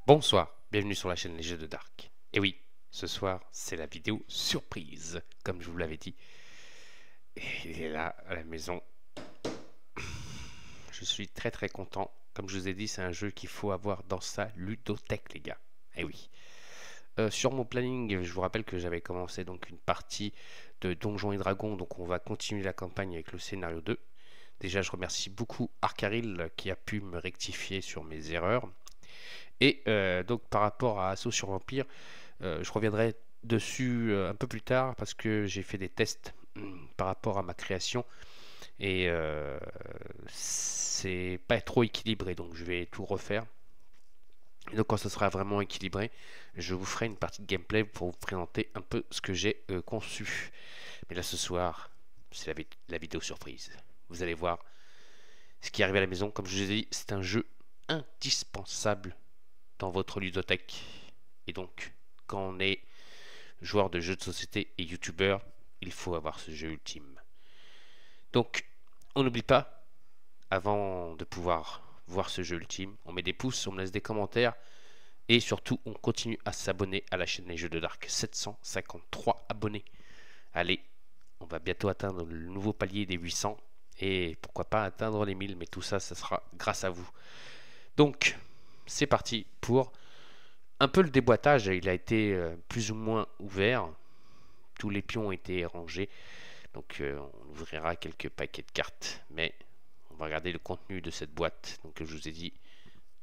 Bonsoir, bienvenue sur la chaîne Les Jeux de Dark. Et oui, ce soir, c'est la vidéo surprise, comme je vous l'avais dit. Et il est là, à la maison. Je suis très content. Comme je vous ai dit, c'est un jeu qu'il faut avoir dans sa ludothèque, les gars. Et oui. Sur mon planning, je vous rappelle que j'avais commencé donc une partie de Donjons et Dragons, donc on va continuer la campagne avec le scénario 2. Déjà, je remercie beaucoup Arcaril qui a pu me rectifier sur mes erreurs. Et donc par rapport à Assaut sur Vampire, je reviendrai dessus un peu plus tard parce que j'ai fait des tests par rapport à ma création et c'est pas trop équilibré, donc je vais tout refaire. Et donc quand ce sera vraiment équilibré, je vous ferai une partie de gameplay pour vous présenter un peu ce que j'ai conçu. Mais là ce soir, c'est la vidéo surprise. Vous allez voir ce qui arrive à la maison. Comme je vous ai dit, c'est un jeu indispensable dans votre ludothèque. Et donc, quand on est joueur de jeux de société et youtubeur, il faut avoir ce jeu ultime. Donc, on n'oublie pas, avant de pouvoir voir ce jeu ultime, on met des pouces, on me laisse des commentaires et surtout, on continue à s'abonner à la chaîne Les Jeux de Dark. 753 abonnés. Allez, on va bientôt atteindre le nouveau palier des 800 et pourquoi pas atteindre les 1000, mais tout ça, ça sera grâce à vous. Donc, c'est parti pour un peu le déboîtage. Il a été plus ou moins ouvert. Tous les pions ont été rangés. Donc on ouvrira quelques paquets de cartes. Mais on va regarder le contenu de cette boîte. Donc je vous ai dit,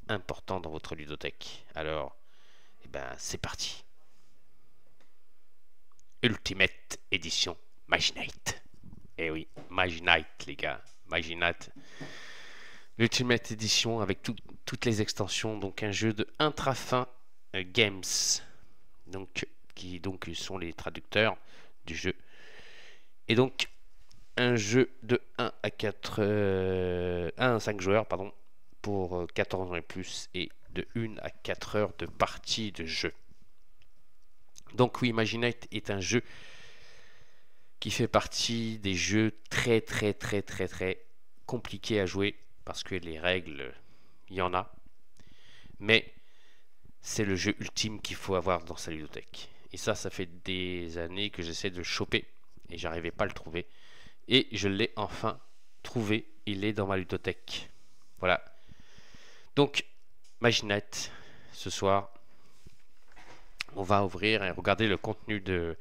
important dans votre ludothèque. Alors, eh ben, c'est parti. Ultimate Edition Mage Knight. Eh oui, Mage Knight les gars. Mage Knight. L'Ultimate Edition avec toutes les extensions. Donc un jeu de Intrafin Games. Donc, qui donc sont les traducteurs du jeu. Et donc, un jeu de 1 à 4, 1 à 5 joueurs, pardon, pour 14 ans et plus, et de 1 à 4 heures de partie de jeu. Donc oui, Imaginate est un jeu qui fait partie des jeux très compliqués à jouer, parce que les règles, il y en a. Mais c'est le jeu ultime qu'il faut avoir dans sa ludothèque. Et ça fait des années que j'essaie de le choper, et j'arrivais pas à le trouver. Et je l'ai enfin trouvé, il est dans ma ludothèque. Voilà. Donc, Mage Knight, ce soir, on va ouvrir et regarder le contenu de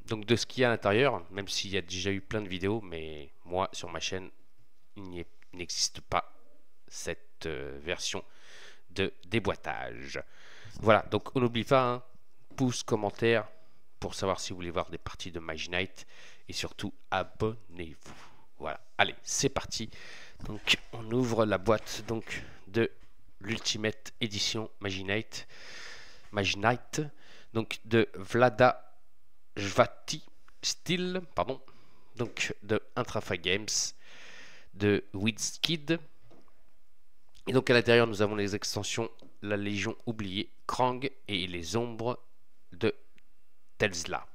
donc de ce qu'il y a à l'intérieur, même s'il y a déjà eu plein de vidéos, mais moi, sur ma chaîne, il n'existe pas cette version de déboîtage. Voilà, donc on n'oublie pas, hein, pouce, commentaire, pour savoir si vous voulez voir des parties de Mage Knight, et surtout, abonnez-vous. Voilà, allez, c'est parti. Donc, on ouvre la boîte donc de l'Ultimate Edition Mage Knight, donc de Vlada Jvati Steel, pardon, donc de Intrafa Games, de WizKid. Et donc à l'intérieur, nous avons les extensions La Légion oubliée, Krang et les ombres de Telsla.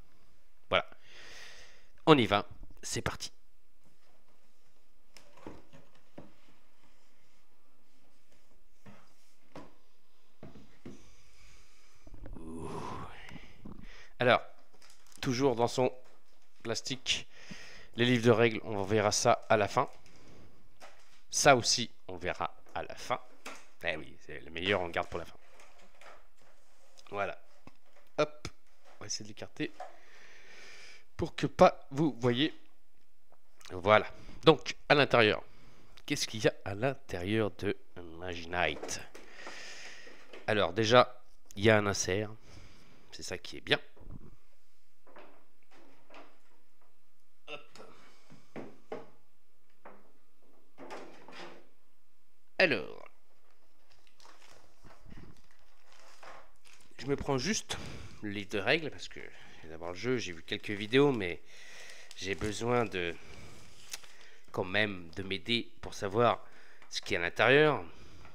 Voilà. On y va. C'est parti. Alors, toujours dans son plastique, les livres de règles, on verra ça à la fin. Ça aussi, on verra à la fin. Eh oui, c'est le meilleur, on garde pour la fin. Voilà. Hop, on va essayer de l'écarter pour que pas vous voyez. Voilà. Donc, à l'intérieur, qu'est-ce qu'il y a à l'intérieur de Mage Knight? Alors, déjà, il y a un insert. C'est ça qui est bien. Hop. Alors, je me prends juste le livre de règles parce que d'abord le jeu, j'ai vu quelques vidéos, mais j'ai besoin de quand même de m'aider pour savoir ce qui est à l'intérieur,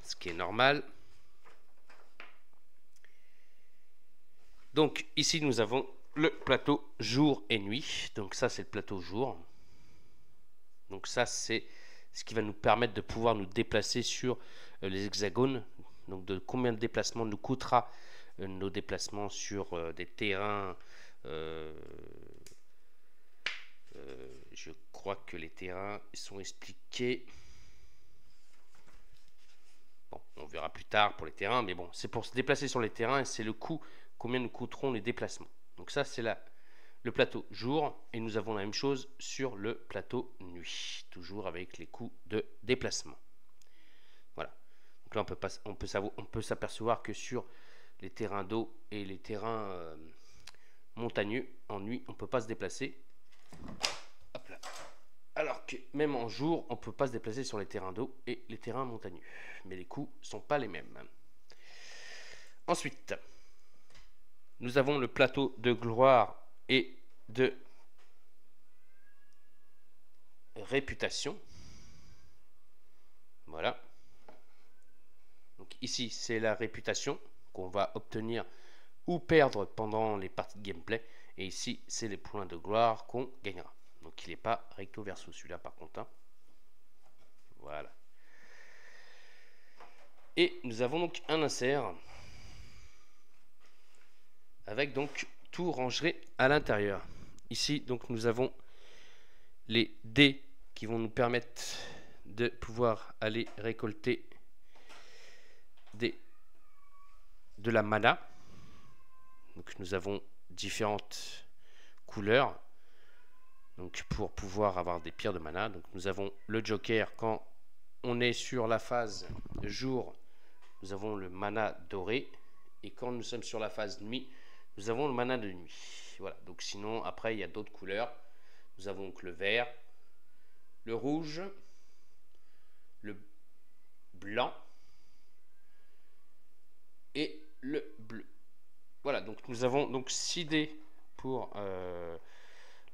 ce qui est normal. Donc ici nous avons le plateau jour et nuit. Donc ça c'est le plateau jour. Donc ça c'est ce qui va nous permettre de pouvoir nous déplacer sur les hexagones donc de combien de déplacements nous coûtera nos déplacements sur des terrains. Je crois que les terrains sont expliqués. Bon, on verra plus tard pour les terrains, mais bon, c'est pour se déplacer sur les terrains et c'est le coût, combien nous coûteront les déplacements. Donc ça, c'est le plateau jour, et nous avons la même chose sur le plateau nuit, toujours avec les coûts de déplacement. Voilà. Donc là, on peut s'apercevoir que sur les terrains d'eau et les terrains montagneux, en nuit, on ne peut pas se déplacer. Hop là. Alors que même en jour, on ne peut pas se déplacer sur les terrains d'eau et les terrains montagneux. Mais les coûts ne sont pas les mêmes. Ensuite, nous avons le plateau de gloire et de réputation. Voilà. Donc ici, c'est la réputation qu'on va obtenir ou perdre pendant les parties de gameplay. Et ici, c'est les points de gloire qu'on gagnera. Donc il n'est pas recto verso celui-là par contre. Hein. Voilà. Et nous avons donc un insert avec donc tout rangé à l'intérieur. Ici donc nous avons les dés qui vont nous permettre de pouvoir aller récolter de la mana. Donc nous avons différentes couleurs. Donc pour pouvoir avoir des pierres de mana. Donc nous avons le joker quand on est sur la phase jour, nous avons le mana doré, et quand nous sommes sur la phase nuit, nous avons le mana de nuit. Voilà. Donc sinon après il y a d'autres couleurs. Nous avons donc le vert, le rouge, le blanc et le bleu. Voilà, donc nous avons donc 6 dés pour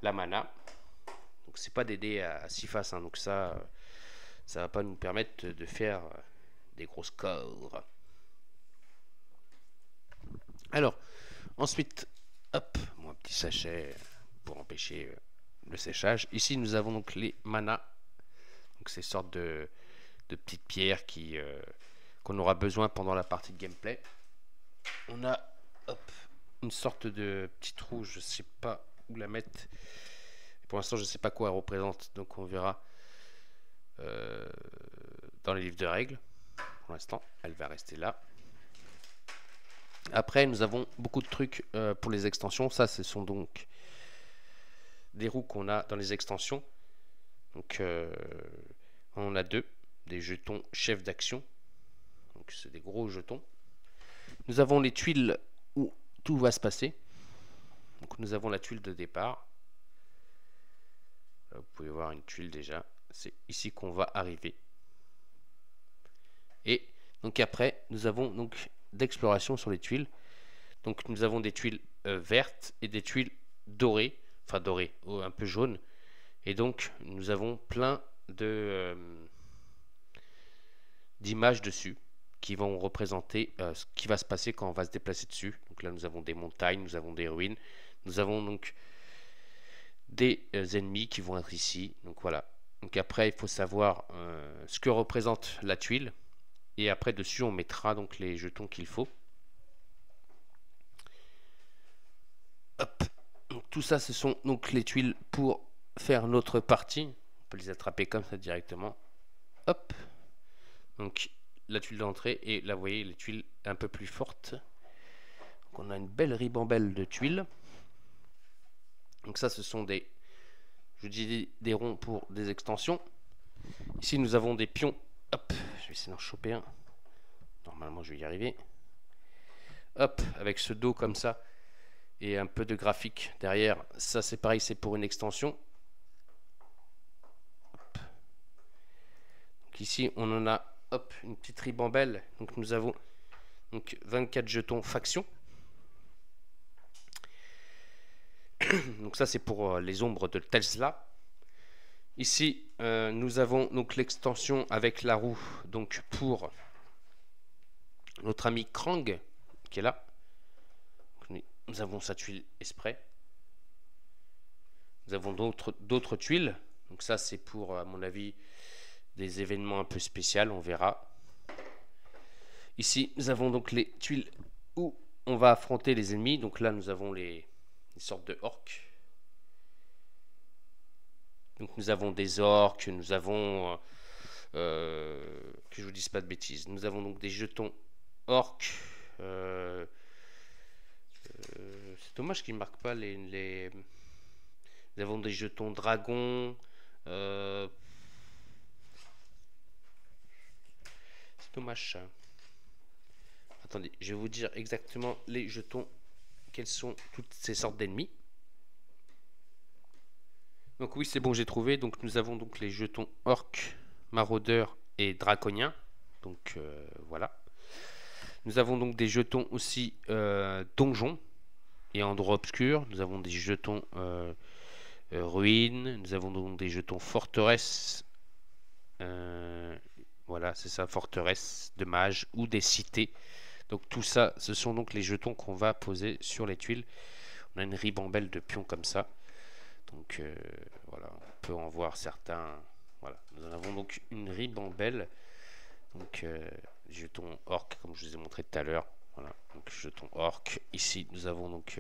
la mana. Donc c'est pas des dés à 6 faces, hein, donc ça va pas nous permettre de faire des gros scores. Alors ensuite, hop, mon petit sachet pour empêcher le séchage. Ici nous avons donc les manas, donc ces sortes de petites pierres qu'on aura besoin pendant la partie de gameplay. On a une sorte de petite roue, je sais pas où la mettre. Pour l'instant, je sais pas quoi elle représente, donc on verra dans les livres de règles. Pour l'instant, elle va rester là. Après, nous avons beaucoup de trucs pour les extensions. Ça, ce sont donc des roues qu'on a dans les extensions. Donc, on a des jetons chef d'action. Donc, c'est des gros jetons. Nous avons les tuiles où tout va se passer. Donc, nous avons la tuile de départ. Là, vous pouvez voir une tuile déjà. C'est ici qu'on va arriver. Et donc après, nous avons donc d'exploration sur les tuiles. Donc nous avons des tuiles vertes et des tuiles dorées, enfin dorées, un peu jaunes. Et donc nous avons plein d'images dessus qui vont représenter ce qui va se passer quand on va se déplacer dessus. Donc là nous avons des montagnes, nous avons des ruines, nous avons donc des ennemis qui vont être ici. Donc voilà. Donc après il faut savoir ce que représente la tuile. Et après dessus on mettra donc les jetons qu'il faut. Hop. Donc, tout ça ce sont donc les tuiles pour faire notre partie. On peut les attraper comme ça directement. Hop. Donc la tuile d'entrée et là vous voyez les tuiles un peu plus fortes. Donc on a une belle ribambelle de tuiles. Donc ça ce sont des ronds pour des extensions. Ici nous avons des pions. Hop, je vais essayer d'en choper un. Normalement, je vais y arriver. Hop, avec ce dos comme ça et un peu de graphique derrière. Ça, c'est pareil, c'est pour une extension. Hop. Donc ici, on en a une petite ribambelle. Donc nous avons donc 24 jetons faction. Donc ça, c'est pour les ombres de Tesla. Ici, nous avons donc l'extension avec la roue, donc pour notre ami Krang, qui est là. Nous avons sa tuile Esprit. Nous avons d'autres tuiles. Donc ça, c'est pour, à mon avis, des événements un peu spéciaux, on verra. Ici, nous avons donc les tuiles où on va affronter les ennemis. Donc là, nous avons les sortes de orques. Donc nous avons des orques, nous avons... que je vous dise pas de bêtises. Nous avons donc des jetons orques. C'est dommage qu'ils ne marquent pas les... Nous avons des jetons dragons. C'est dommage ça. Attendez, je vais vous dire exactement les jetons, quelles sont toutes ces sortes d'ennemis. Donc oui, c'est bon, j'ai trouvé. Donc nous avons donc les jetons orques, maraudeurs et draconiens. Donc voilà. Nous avons donc des jetons aussi donjons et endroits obscurs. Nous avons des jetons ruines. Nous avons donc des jetons forteresses. Voilà, c'est ça, forteresse de mages ou des cités. Donc tout ça, ce sont donc les jetons qu'on va poser sur les tuiles. On a une ribambelle de pions comme ça. Donc voilà, on peut en voir certains. Voilà, nous en avons donc une ribambelle. Donc jetons orc, comme je vous ai montré tout à l'heure. Voilà, donc jetons orc. Ici, nous avons donc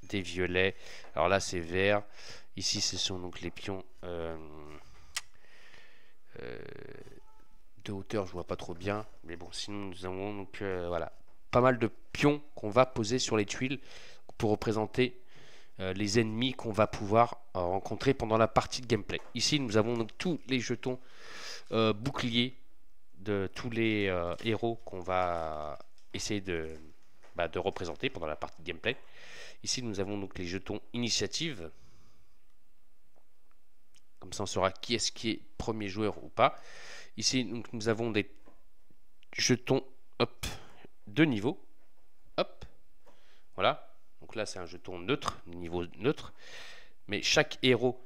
des violets. Alors là, c'est vert. Ici, ce sont donc les pions de hauteur, je vois pas trop bien. Mais bon, sinon, nous avons donc voilà, pas mal de pions qu'on va poser sur les tuiles pour représenter les ennemis qu'on va pouvoir rencontrer pendant la partie de gameplay. Ici, nous avons donc tous les jetons boucliers de tous les héros qu'on va essayer de représenter pendant la partie de gameplay. Ici, nous avons donc les jetons initiative. Comme ça, on saura qui est premier joueur ou pas. Ici, donc, nous avons des jetons hop, de niveau. Hop, voilà. Donc là, c'est un jeton neutre, niveau neutre. Mais chaque héros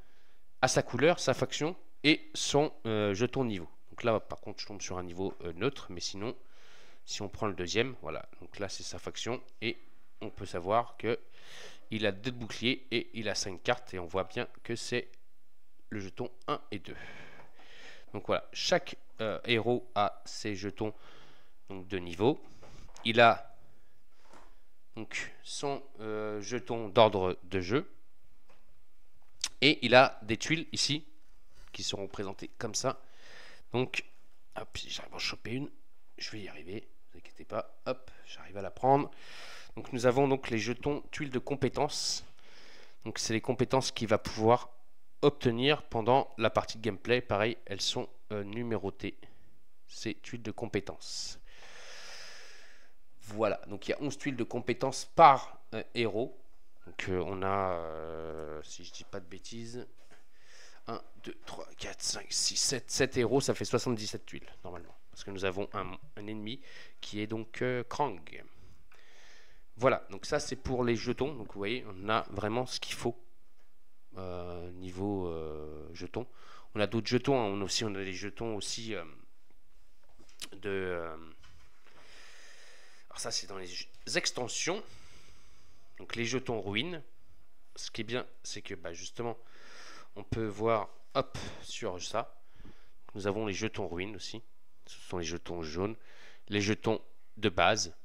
a sa couleur, sa faction et son jeton niveau. Donc là, par contre, je tombe sur un niveau neutre. Mais sinon, si on prend le deuxième, voilà. Donc là, c'est sa faction. Et on peut savoir que il a 2 boucliers et il a 5 cartes. Et on voit bien que c'est le jeton 1 et 2. Donc voilà, chaque héros a ses jetons donc, de niveau. Il a donc son jeton d'ordre de jeu. Et il a des tuiles ici qui seront présentées comme ça. Donc, hop, si j'arrive à en choper une, je vais y arriver. Ne vous inquiétez pas. Hop, j'arrive à la prendre. Donc nous avons donc les jetons tuiles de compétences. Donc c'est les compétences qu'il va pouvoir obtenir pendant la partie de gameplay. Pareil, elles sont numérotées. Ces tuiles de compétences. Voilà, donc il y a 11 tuiles de compétences par héros. Donc on a, si je dis pas de bêtises, 1, 2, 3, 4, 5, 6, 7 héros, ça fait 77 tuiles normalement. Parce que nous avons un ennemi qui est donc Krang. Voilà, donc ça c'est pour les jetons. Donc vous voyez, on a vraiment ce qu'il faut niveau jetons. On a d'autres jetons, hein. On a des jetons aussi de... alors ça c'est dans les extensions. Donc les jetons ruines. Ce qui est bien, c'est que justement, on peut voir, hop, sur ça. Nous avons les jetons ruines aussi. Ce sont les jetons jaunes. Les jetons de base.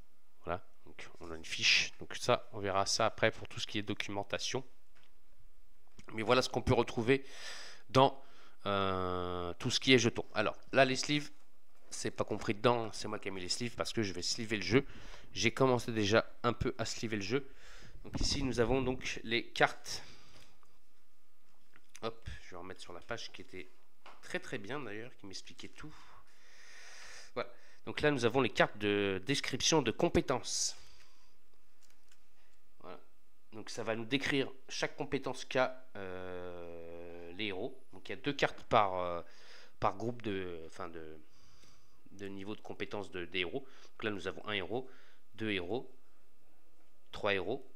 Voilà, donc on a une fiche. Donc ça, on verra ça après pour tout ce qui est documentation. Mais voilà ce qu'on peut retrouver dans tout ce qui est jetons. Alors là, les sleeves, c'est pas compris dedans. C'est moi qui ai mis les sleeves parce que je vais sleever le jeu. J'ai commencé déjà un peu à sleever le jeu. Donc ici, nous avons donc les cartes. Hop, je vais remettre sur la page qui était très très bien d'ailleurs, qui m'expliquait tout. Voilà. Donc là, nous avons les cartes de description de compétences. Voilà. Donc ça va nous décrire chaque compétence qu'a les héros. Donc il y a 2 cartes par groupe de niveau de compétence des héros. Donc là, nous avons un héros, 2 héros, 3 héros,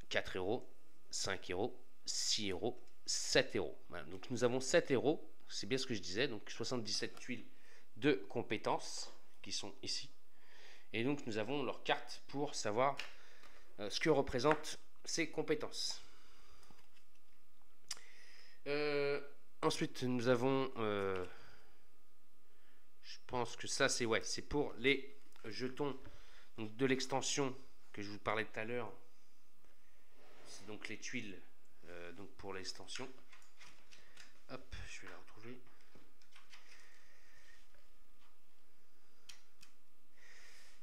4 héros, 5 héros, 6 héros, 7 héros. Voilà. Donc nous avons 7 héros, c'est bien ce que je disais, donc 77 tuiles de compétences qui sont ici. Et donc nous avons leurs cartes pour savoir ce que représentent ces compétences. Ensuite nous avons, je pense que ça c'est pour les jetons donc, de l'extension que je vous parlais tout à l'heure. C'est donc les tuiles donc pour l'extension. Hop, je vais la retrouver.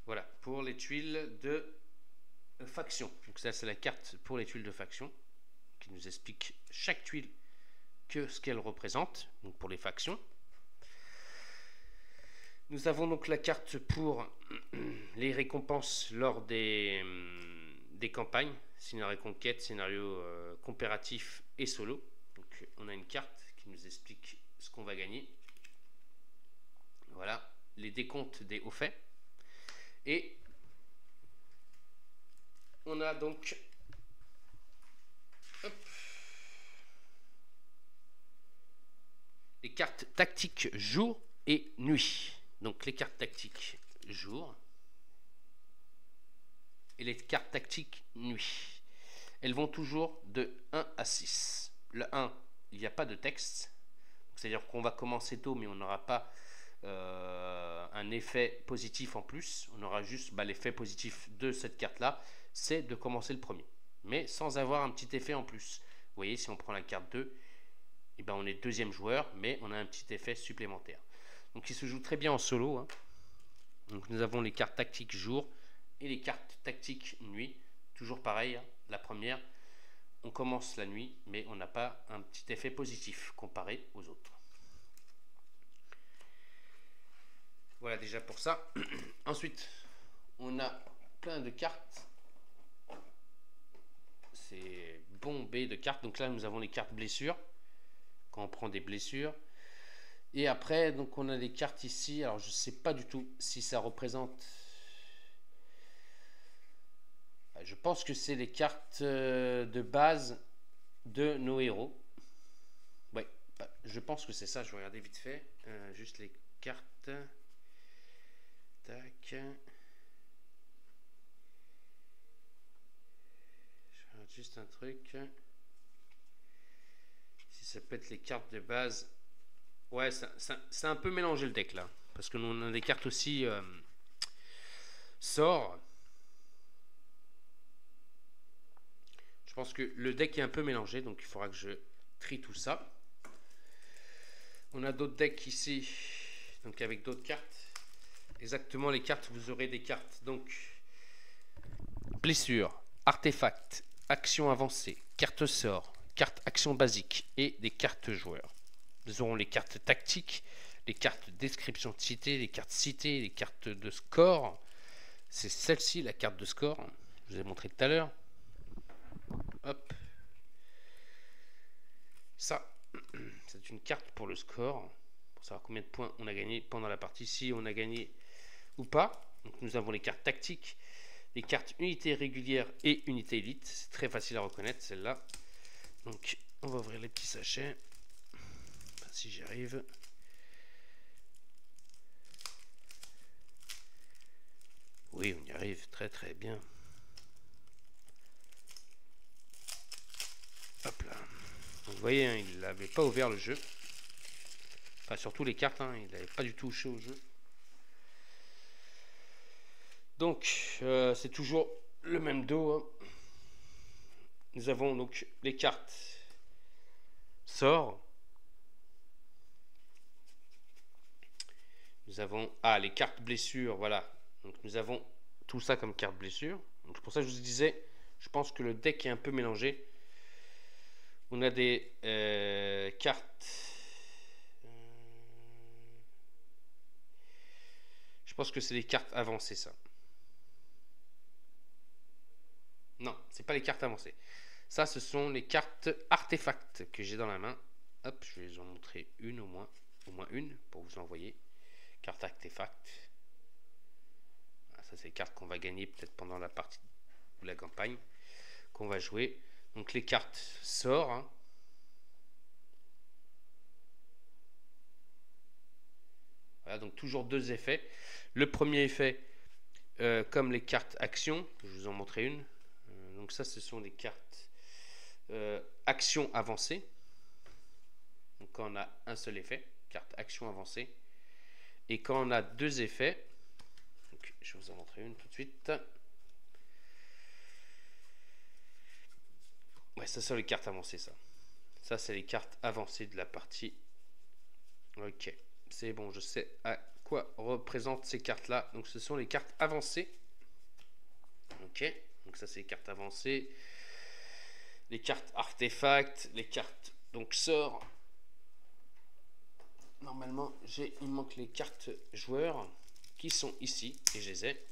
Voilà, pour les tuiles de faction. Donc ça, c'est la carte pour les tuiles de faction qui nous explique chaque tuile ce qu'elle représente, donc pour les factions. Nous avons donc la carte pour les récompenses lors des campagnes, scénario conquête, scénario coopératif et solo. Donc on a une carte qui nous explique ce qu'on va gagner. Voilà, les décomptes des hauts faits. Et on a donc les cartes tactiques jour et nuit. Donc les cartes tactiques jour et les cartes tactiques nuit. Elles vont toujours de 1 à 6. Le 1, il n'y a pas de texte. C'est-à-dire qu'on va commencer tôt, mais on n'aura pas un effet positif en plus. On aura juste l'effet positif de cette carte-là, c'est de commencer le premier. Mais sans avoir un petit effet en plus. Vous voyez, si on prend la carte 2, et ben on est deuxième joueur, mais on a un petit effet supplémentaire. Donc il se joue très bien en solo. Hein. Donc nous avons les cartes tactiques jour et les cartes tactiques nuit. Toujours pareil, hein. La première, on commence la nuit, mais on n'a pas un petit effet positif comparé aux autres. Voilà déjà pour ça. Ensuite, on a plein de cartes. C'est bombé de cartes. Donc là, nous avons les cartes blessures. Quand on prend des blessures. Et après, donc on a des cartes ici. Alors, je ne sais pas du tout si ça représente... Je pense que c'est les cartes de base de nos héros. Ouais, je pense que c'est ça. Je vais regarder vite fait. Juste les cartes... Tac. Je regarde juste un truc. Si ça peut être les cartes de base. Ouais, c'est un peu mélangé le deck là. Parce que nous on a des cartes aussi sort. Je pense que le deck est un peu mélangé. Donc il faudra que je trie tout ça. On a d'autres decks ici. Donc avec d'autres cartes. Exactement les cartes, vous aurez des cartes. Donc, blessure, artefact, action avancée, carte sort, carte action basique et des cartes joueurs. Nous aurons les cartes tactiques, les cartes description de cité, les cartes citées, les cartes de score. C'est celle-ci, la carte de score. Je vous ai montré tout à l'heure. Hop. Ça, c'est une carte pour le score. Pour savoir combien de points on a gagné pendant la partie. Si on a gagné ou pas. Donc nous avons les cartes tactiques, les cartes unités régulières et unités élite. C'est très facile à reconnaître celle-là. Donc on va ouvrir les petits sachets. Si j'y arrive. Oui, on y arrive très très bien. Hop là. Donc, vous voyez, hein, il n'avait pas ouvert le jeu. Enfin, surtout les cartes, hein, il n'avait pas du tout touché au jeu. Donc, c'est toujours le même dos. Hein. Nous avons donc les cartes sort. Nous avons les cartes blessures, voilà. Donc nous avons tout ça comme carte blessure. Donc pour ça que je vous disais, je pense que le deck est un peu mélangé. On a des cartes. Je pense que c'est des cartes avancées, ça. Non, c'est pas les cartes avancées. Ça, ce sont les cartes artefacts que j'ai dans la main. Hop, je vais vous en montrer une au moins une pour vous envoyer. Carte artefact. Voilà, ça, c'est les cartes qu'on va gagner peut-être pendant la partie ou la campagne qu'on va jouer. Donc les cartes sort. Hein. Voilà, donc toujours deux effets. Le premier effet, comme les cartes action, je vous en montrer une. Donc ça, ce sont des cartes action avancée. Donc quand on a un seul effet, carte action avancée. Et quand on a deux effets, donc je vais vous en montrer une tout de suite. Ouais, ça c'est les cartes avancées, ça. Ça c'est les cartes avancées de la partie. Ok, c'est bon, je sais à quoi représentent ces cartes-là. Donc ce sont les cartes avancées. Ok, donc ça c'est les cartes avancées. Les cartes artefacts, les cartes donc sort. Normalement, il manque les cartes joueurs qui sont ici et je les ai.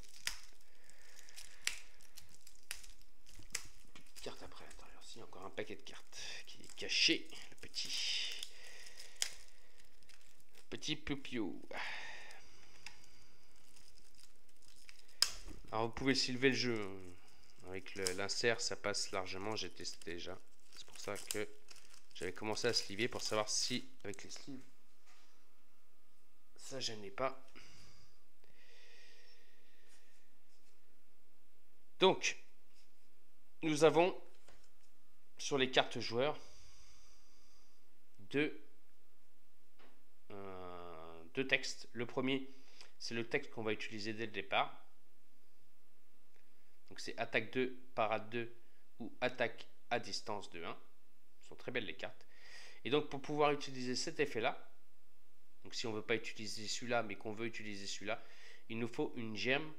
Cartes après à l'intérieur, il y a encore un paquet de cartes qui est caché, le petit piou-piou. Alors vous pouvez s'y lever le jeu. Avec l'insert, ça passe largement, j'ai testé déjà. C'est pour ça que j'avais commencé à sliver pour savoir si, avec les sleeves, ça gênait pas. Donc, nous avons sur les cartes joueurs deux textes. Le premier, c'est le texte qu'on va utiliser dès le départ. Donc c'est attaque 2, parade 2 ou attaque à distance de 1. Ce sont très belles les cartes. Et donc pour pouvoir utiliser cet effet-là, donc si on ne veut pas utiliser celui-là, mais qu'on veut utiliser celui-là, il nous faut une gemme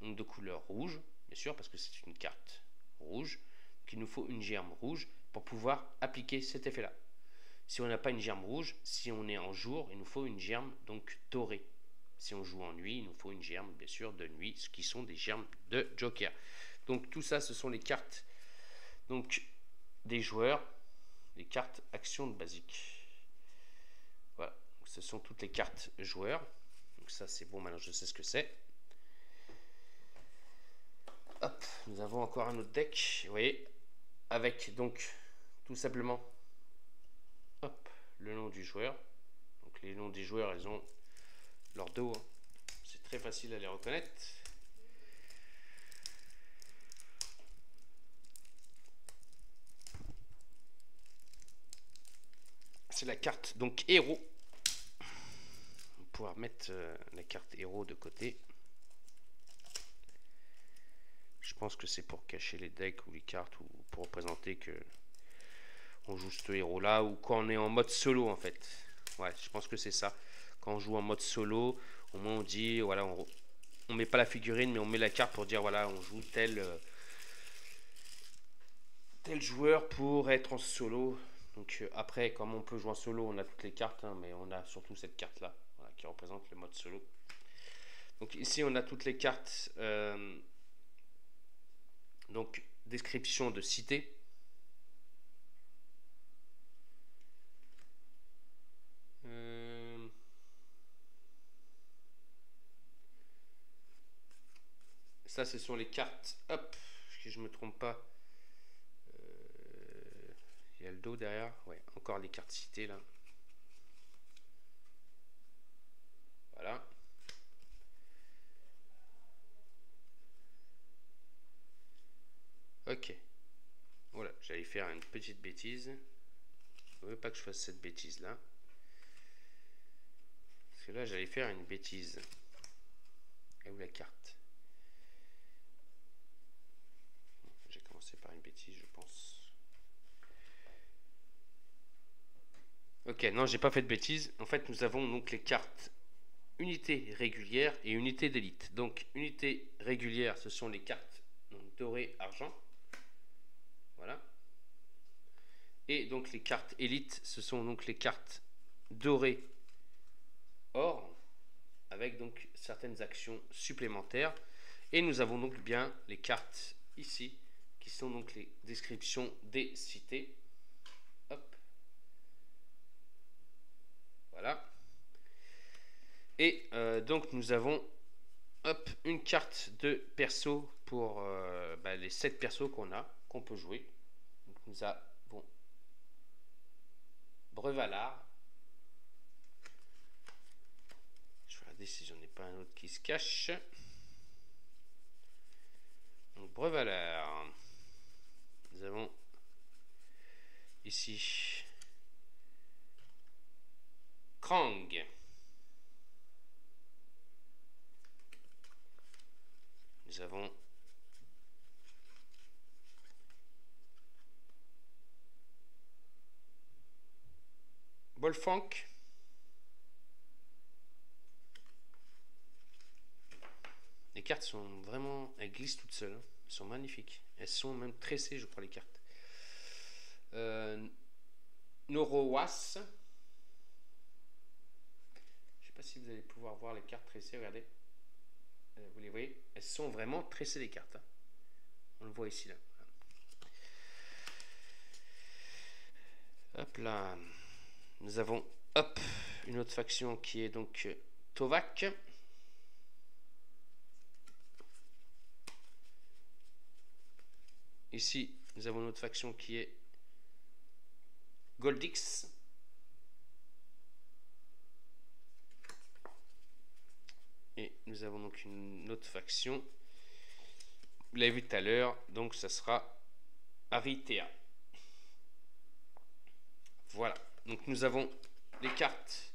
donc de couleur rouge, bien sûr, parce que c'est une carte rouge. Donc il nous faut une germe rouge pour pouvoir appliquer cet effet-là. Si on n'a pas une germe rouge, si on est en jour, il nous faut une germe donc dorée. Si on joue en nuit, il nous faut une germe, bien sûr, de nuit, ce qui sont des germes de Joker. Donc tout ça, ce sont les cartes donc, des joueurs, les cartes actions de basique. Voilà, donc, ce sont toutes les cartes joueurs. Donc ça, c'est bon, maintenant je sais ce que c'est. Hop, nous avons encore un autre deck, vous voyez, avec donc tout simplement hop, le nom du joueur. Donc les noms des joueurs, ils ont leur dos, hein. C'est très facile à les reconnaître. C'est la carte donc héros. On va pouvoir mettre la carte héros de côté. Je pense que c'est pour cacher les decks ou les cartes ou pour représenter que on joue ce héros là ou quand on est en mode solo en fait. Ouais, je pense que c'est ça. Quand on joue en mode solo, au moins on dit voilà, on met pas la figurine mais on met la carte pour dire voilà, on joue tel joueur pour être en solo. Donc après, comme on peut jouer en solo, on a toutes les cartes, hein, mais on a surtout cette carte là, voilà, qui représente le mode solo. Donc ici on a toutes les cartes. Donc description de cité. Ça, ce sont les cartes. Hop, si je me trompe pas. Il y a le dos derrière. Ouais, encore les cartes citées là. Voilà. Ok. Voilà, j'allais faire une petite bêtise. Je ne veux pas que je fasse cette bêtise là. Parce que là, j'allais faire une bêtise. Et où la carte? J'ai commencé par une bêtise, je pense. Ok, non, j'ai pas fait de bêtise. En fait, nous avons donc les cartes unité régulière et unité d'élite. Donc, unité régulière, ce sont les cartes doré, argent. Voilà. Et donc, les cartes élite, ce sont donc les cartes dorées, or, avec donc certaines actions supplémentaires. Et nous avons donc bien les cartes ici, qui sont donc les descriptions des cités. Hop. Voilà. Et donc nous avons hop, une carte de perso pour les 7 persos qu'on peut jouer. Donc nous avons Brevalard. Je vais regarder si j'en ai pas un autre qui se cache. Donc Brevalard. Nous avons ici Krang. Wolfrank. Les cartes sont vraiment... Elles glissent toutes seules. Hein. Elles sont magnifiques. Elles sont même tressées, je crois, les cartes. Norowas. Je sais pas si vous allez pouvoir voir les cartes tressées. Regardez. Vous les voyez? Elles sont vraiment tressées, les cartes. Hein. On le voit ici, là. Hop là. Nous avons, hop, une autre faction qui est donc Tovak. Ici, nous avons une autre faction qui est Goldix. Et nous avons donc une autre faction. Vous l'avez vu tout à l'heure, donc ça sera Aritea. Voilà, donc nous avons les cartes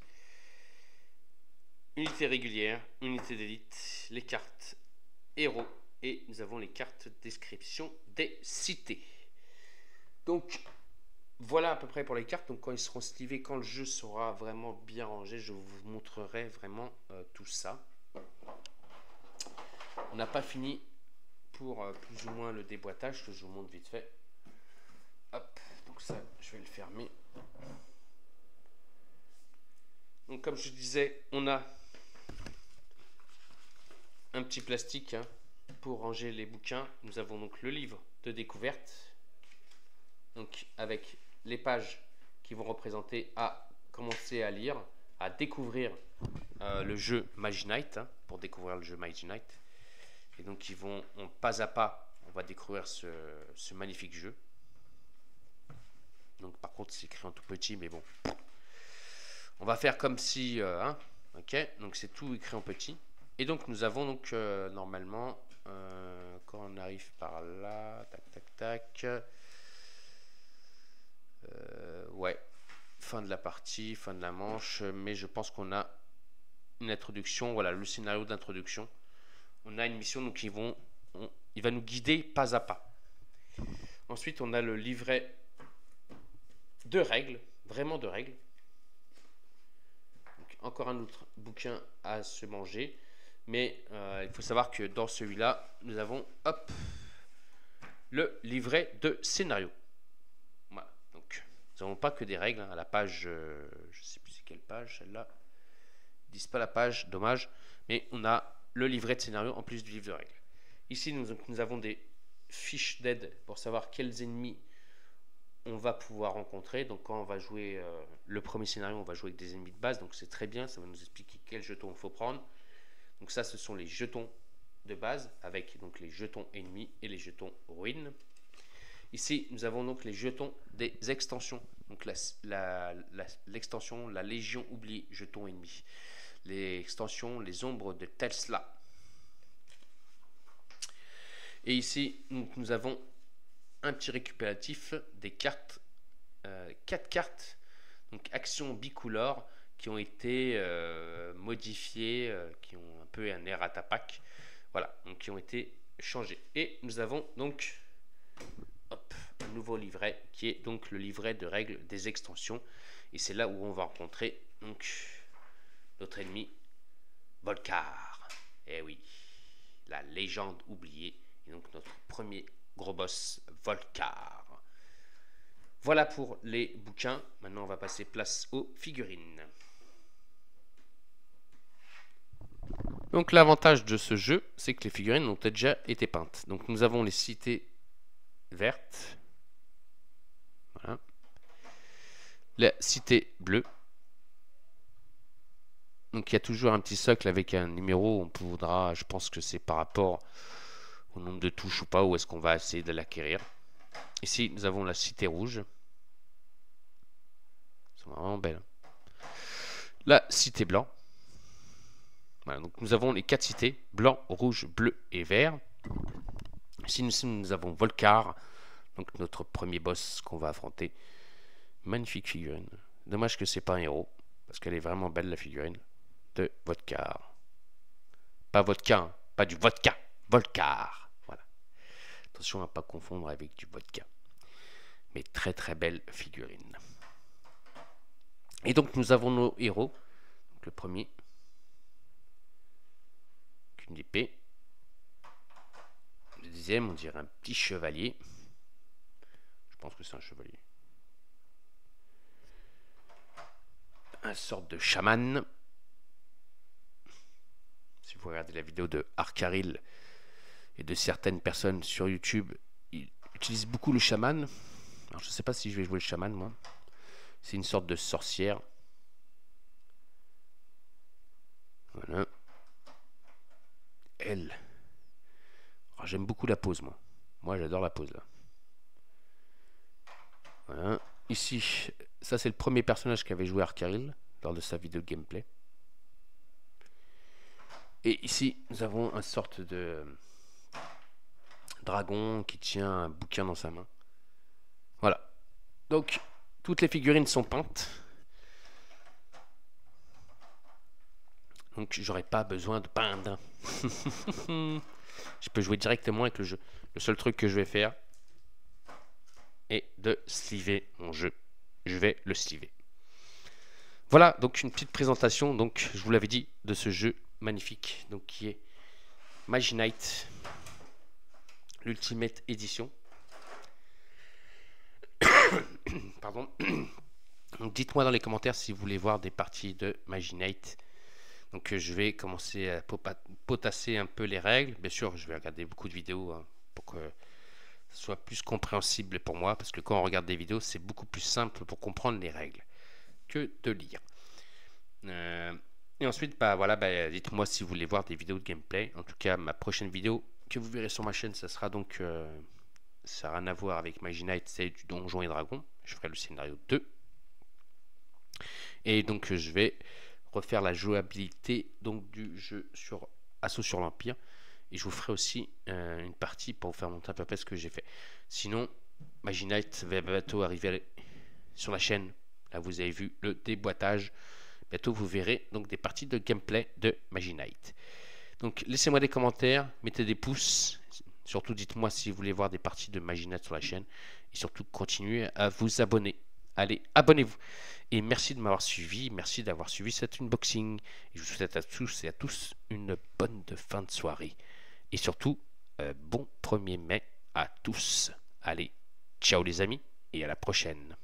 unité régulière, unité d'élite, les cartes héros et nous avons les cartes description des cités. Donc voilà à peu près pour les cartes. Donc quand ils seront slivés, quand le jeu sera vraiment bien rangé, je vous montrerai vraiment tout ça. On n'a pas fini pour plus ou moins le déboîtage que je vous montre vite fait. Hop, donc ça je vais le fermer. Donc comme je disais, on a un petit plastique hein, pour ranger les bouquins. Nous avons donc le livre de découverte, donc avec les pages qui vont représenter à commencer à lire, à découvrir le jeu Magi Knight, hein, pour découvrir le jeu Magi Knight. Et donc ils vont, pas à pas, on va découvrir ce magnifique jeu. Donc par contre c'est écrit en tout petit, mais bon. On va faire comme si, hein, ok, donc c'est tout écrit en petit. Et donc nous avons donc normalement, quand on arrive par là, tac tac tac, ouais, fin de la partie, fin de la manche, mais je pense qu'on a une introduction, voilà le scénario d'introduction. On a une mission, donc il va nous guider pas à pas. Ensuite on a le livret de règles, vraiment de règles. Donc, encore un autre bouquin à se manger. Mais il faut savoir que dans celui-là, nous avons hop, le livret de scénario. Voilà. Donc, nous n'avons pas que des règles. Hein. À la page, je ne sais plus c'est quelle page, celle-là. Ils ne disent pas la page, dommage. Mais on a le livret de scénario en plus du livre de règles. Ici, nous avons des fiches d'aide pour savoir quels ennemis on va pouvoir rencontrer. Donc quand on va jouer le premier scénario, on va jouer avec des ennemis de base. Donc c'est très bien, ça va nous expliquer quels jetons il faut prendre. Donc ça, ce sont les jetons de base, avec donc les jetons ennemis et les jetons ruines. Ici, nous avons donc les jetons des extensions. Donc l'extension, la Légion oubliée, jetons ennemis. Les extensions, les ombres de Tesla. Et ici, nous avons un petit récupératif des cartes, 4 cartes, donc actions bicolores, qui ont été modifiées, qui ont un peu un air attapac, voilà, donc qui ont été changées. Et nous avons donc hop, un nouveau livret, qui est donc le livret de règles des extensions, et c'est là où on va rencontrer donc notre ennemi Volcar. Eh oui, la légende oubliée, et donc notre premier gros boss Volcar. Voilà pour les bouquins. Maintenant on va passer place aux figurines. Donc l'avantage de ce jeu, c'est que les figurines ont déjà été peintes. Donc nous avons les cités vertes, voilà, la cité bleue. Donc il y a toujours un petit socle avec un numéro. On pourra, je pense que c'est par rapport au nombre de touches ou pas, ou est-ce qu'on va essayer de l'acquérir. Ici nous avons la cité rouge. C'est vraiment belle. La cité blanc. Voilà, donc nous avons les 4 cités, blanc, rouge, bleu et vert. Ici nous avons Volcar, donc notre premier boss qu'on va affronter. Magnifique figurine. Dommage que c'est pas un héros, parce qu'elle est vraiment belle la figurine de Volcar. Pas vodka, hein, pas du vodka, Volcar. Voilà. Attention à ne pas confondre avec du vodka. Mais très très belle figurine. Et donc nous avons nos héros. Donc, le premier, une épée. Le deuxième, on dirait un petit chevalier. Je pense que c'est un chevalier. Un sorte de chaman. Si vous regardez la vidéo de Arkaril et de certaines personnes sur YouTube, ils utilisent beaucoup le chaman. Alors je ne sais pas si je vais jouer le chaman moi. C'est une sorte de sorcière. Voilà. Elle. Alors, j'aime beaucoup la pose moi. Moi j'adore la pose là. Voilà. Ici, ça c'est le premier personnage qui avait joué Arkaril lors de sa vidéo de gameplay. Et ici, nous avons une sorte de dragon qui tient un bouquin dans sa main. Voilà. Donc, toutes les figurines sont peintes. Donc, j'aurais pas besoin de peindre. Je peux jouer directement avec le jeu. Le seul truc que je vais faire est de sliver mon jeu. Je vais le sliver. Voilà, donc une petite présentation, donc je vous l'avais dit, de ce jeu magnifique, donc qui est Magi Knight, l'Ultimate Edition. Pardon. Donc dites-moi dans les commentaires si vous voulez voir des parties de Magi Knight. Donc je vais commencer à potasser un peu les règles. Bien sûr, je vais regarder beaucoup de vidéos hein, pour que ce soit plus compréhensible pour moi, parce que quand on regarde des vidéos, c'est beaucoup plus simple pour comprendre les règles que de lire. Et ensuite, dites-moi si vous voulez voir des vidéos de gameplay. En tout cas, ma prochaine vidéo que vous verrez sur ma chaîne, ça sera donc, ça n'a rien à voir avec Magi Knight, c'est du Donjons et Dragons. Je ferai le scénario 2. Et donc, je vais refaire la jouabilité donc, du jeu sur Assaut sur l'Empire. Et je vous ferai aussi une partie pour vous faire montrer à peu près ce que j'ai fait. Sinon, Magi Knight va bientôt arriver sur la chaîne. Là, vous avez vu le déboîtage. Bientôt, vous verrez donc des parties de gameplay de Magi Knight. Donc, laissez-moi des commentaires, mettez des pouces. Surtout, dites-moi si vous voulez voir des parties de Magi Knight sur la chaîne. Et surtout, continuez à vous abonner. Allez, abonnez-vous. Et merci de m'avoir suivi. Merci d'avoir suivi cet unboxing. Et je vous souhaite à tous et à tous une bonne fin de soirée. Et surtout, bon 1er mai à tous. Allez, ciao les amis et à la prochaine.